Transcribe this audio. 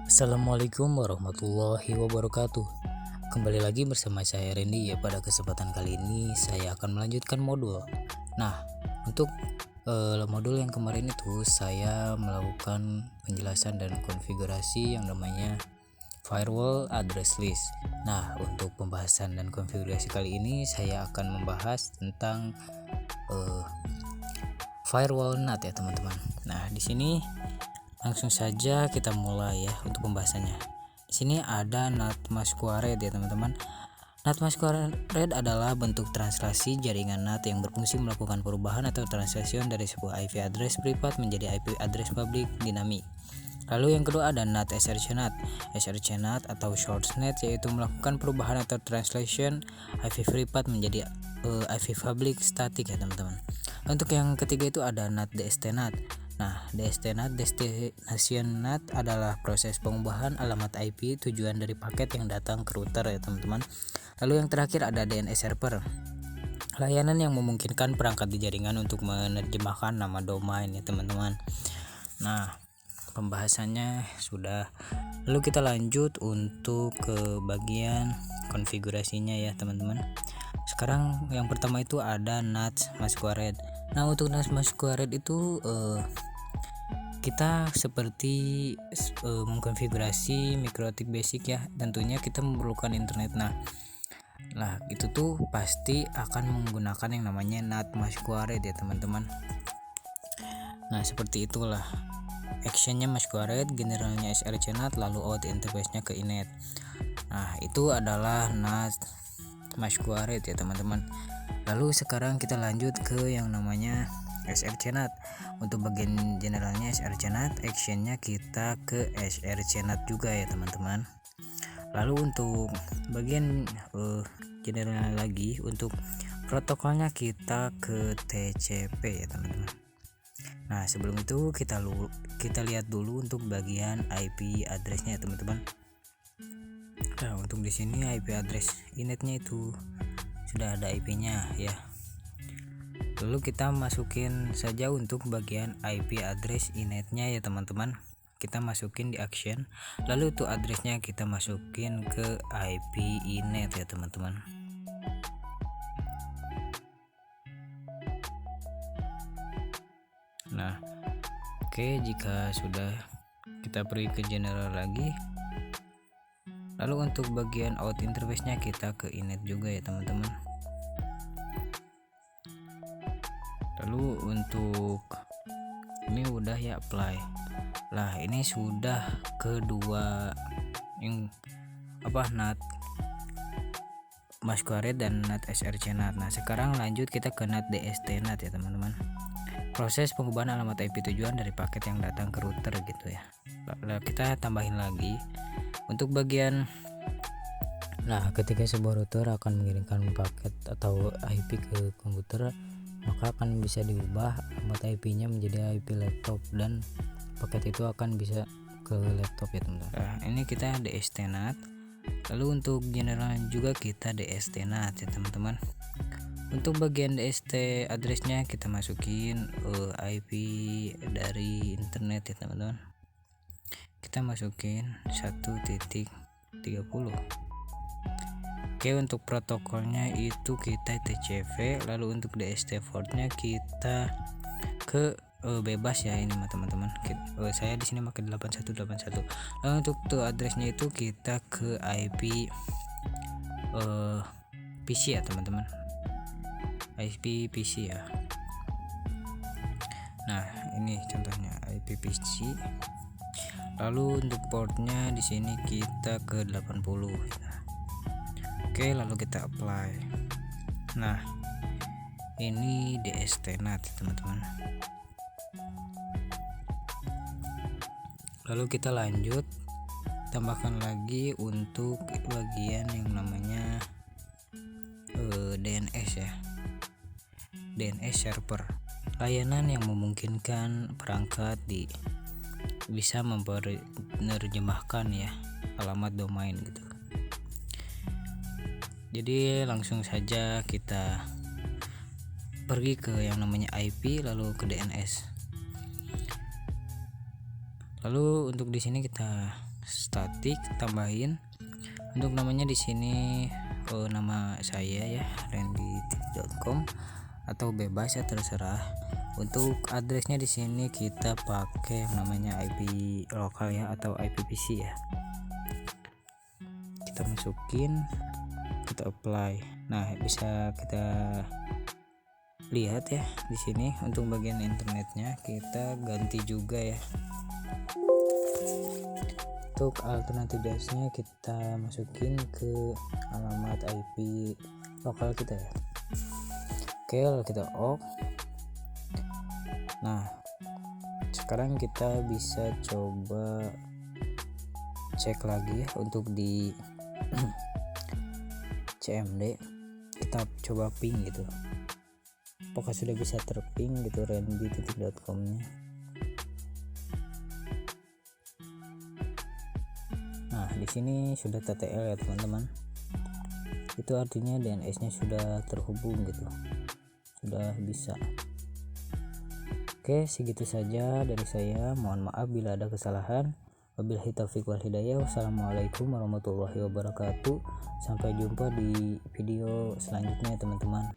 Assalamualaikum warahmatullahi wabarakatuh. Kembali lagi bersama saya Randy ya. Pada kesempatan kali ini saya akan melanjutkan modul. Nah, untuk modul yang kemarin itu saya melakukan penjelasan dan konfigurasi yang namanya firewall address list. Nah, untuk pembahasan dan konfigurasi kali ini saya akan membahas tentang firewall NAT ya teman-teman. Nah, di sini langsung saja kita mulai ya untuk pembahasannya. Di sini ada NAT masquerade ya teman-teman. NAT masquerade adalah bentuk translasi jaringan NAT yang berfungsi melakukan perubahan atau translation dari sebuah IP address privat menjadi IP address public dinamik. Lalu yang kedua ada NAT SRC-NAT. SRC-NAT atau shortNAT yaitu melakukan perubahan atau translation IP privat menjadi IP public static ya teman-teman. Untuk yang ketiga itu ada NAT DST-NAT. Nah, DST-NAT, Destination NAT adalah proses pengubahan alamat IP tujuan dari paket yang datang ke router ya teman-teman. Lalu yang terakhir ada DNS server. Layanan yang memungkinkan perangkat di jaringan untuk menerjemahkan nama domain ya teman-teman. Nah, pembahasannya sudah. Lalu kita lanjut untuk ke bagian konfigurasinya ya teman-teman. Sekarang yang pertama itu ada NAT masquerade. Nah, untuk NAT masquerade itu kita seperti mengkonfigurasi mikrotik basic ya. Tentunya kita memerlukan internet. Nah, itu tuh pasti akan menggunakan yang namanya NAT masquerade ya teman-teman. Nah, seperti itulah. Actionnya masquerade, generalnya SRC-NAT, lalu out interface-nya ke inet. Nah, itu adalah NAT masquerade ya teman-teman. Lalu sekarang kita lanjut ke yang namanya SRC-NAT. Untuk bagian generalnya SRC-NAT, actionnya kita ke SRC-NAT juga ya teman-teman. Lalu untuk bagian general lagi, untuk protokolnya kita ke TCP ya teman-teman. Nah, sebelum itu kita lihat dulu untuk bagian IP addressnya ya teman-teman. Nah, untuk di sini IP address inetnya itu sudah ada IP-nya ya. Lalu kita masukin saja untuk bagian IP address inetnya ya teman-teman. Kita masukin di action. Lalu untuk addressnya kita masukin ke IP inet ya teman-teman. Nah, oke, jika sudah kita pergi ke general lagi. Lalu untuk bagian out interface-nya kita ke inet juga ya teman-teman. Lalu untuk ini udah ya apply. Lah, ini sudah kedua yang NAT masquerade dan NAT SRC-NAT. Nah, sekarang lanjut kita ke NAT DST-NAT ya teman-teman. Proses pengubahan alamat IP tujuan dari paket yang datang ke router gitu ya. Lalu kita tambahin lagi untuk bagian. Nah, ketika sebuah router akan mengirimkan paket atau IP ke komputer, maka akan bisa diubah alamat IP-nya menjadi IP laptop dan paket itu akan bisa ke laptop ya teman-teman. Nah, ini kita DST-NAT. Lalu untuk general juga kita DST-NAT ya teman-teman. Untuk bagian DST addressnya kita masukin IP dari internet ya teman-teman. Kita masukin 1.30. Oke, untuk protokolnya itu kita TCP. Lalu untuk DST portnya kita ke bebas ya ini teman-teman. Saya di sini pakai 8181. Lalu untuk addressnya itu kita ke IP PC ya teman-teman. IP PC ya. Nah, ini contohnya IP PC. Lalu untuk portnya di sini kita ke 80. Oke, lalu kita apply. Nah, ini DST-NAT teman-teman. Lalu kita lanjut, tambahkan lagi untuk bagian yang namanya DNS ya. DNS server, layanan yang memungkinkan perangkat bisa menerjemahkan ya alamat domain gitu. Jadi langsung saja kita pergi ke yang namanya IP lalu ke DNS. Lalu untuk di sini kita statik, tambahin untuk namanya di sini nama saya ya randy.com atau bebas ya, terserah. Untuk addressnya di sini kita pakai yang namanya IP lokal ya atau IPVC ya. Kita masukin, kita apply. Nah, bisa kita lihat ya di sini untuk bagian internetnya kita ganti juga ya. Untuk alternatif dasnya kita masukin ke alamat IP lokal kita ya. Oke, lalu kita off. Nah, sekarang kita bisa coba cek lagi ya untuk di CMD. Kita coba ping gitu, apakah sudah bisa terping gitu randy.com nya. Nah, di sini sudah TTL ya teman-teman, itu artinya DNS nya sudah terhubung gitu, sudah bisa. Oke, segitu saja dari saya, mohon maaf bila ada kesalahan. Wabillahi taufiq wal hidayah. Wassalamualaikum warahmatullahi wabarakatuh. Sampai jumpa di video selanjutnya teman-teman.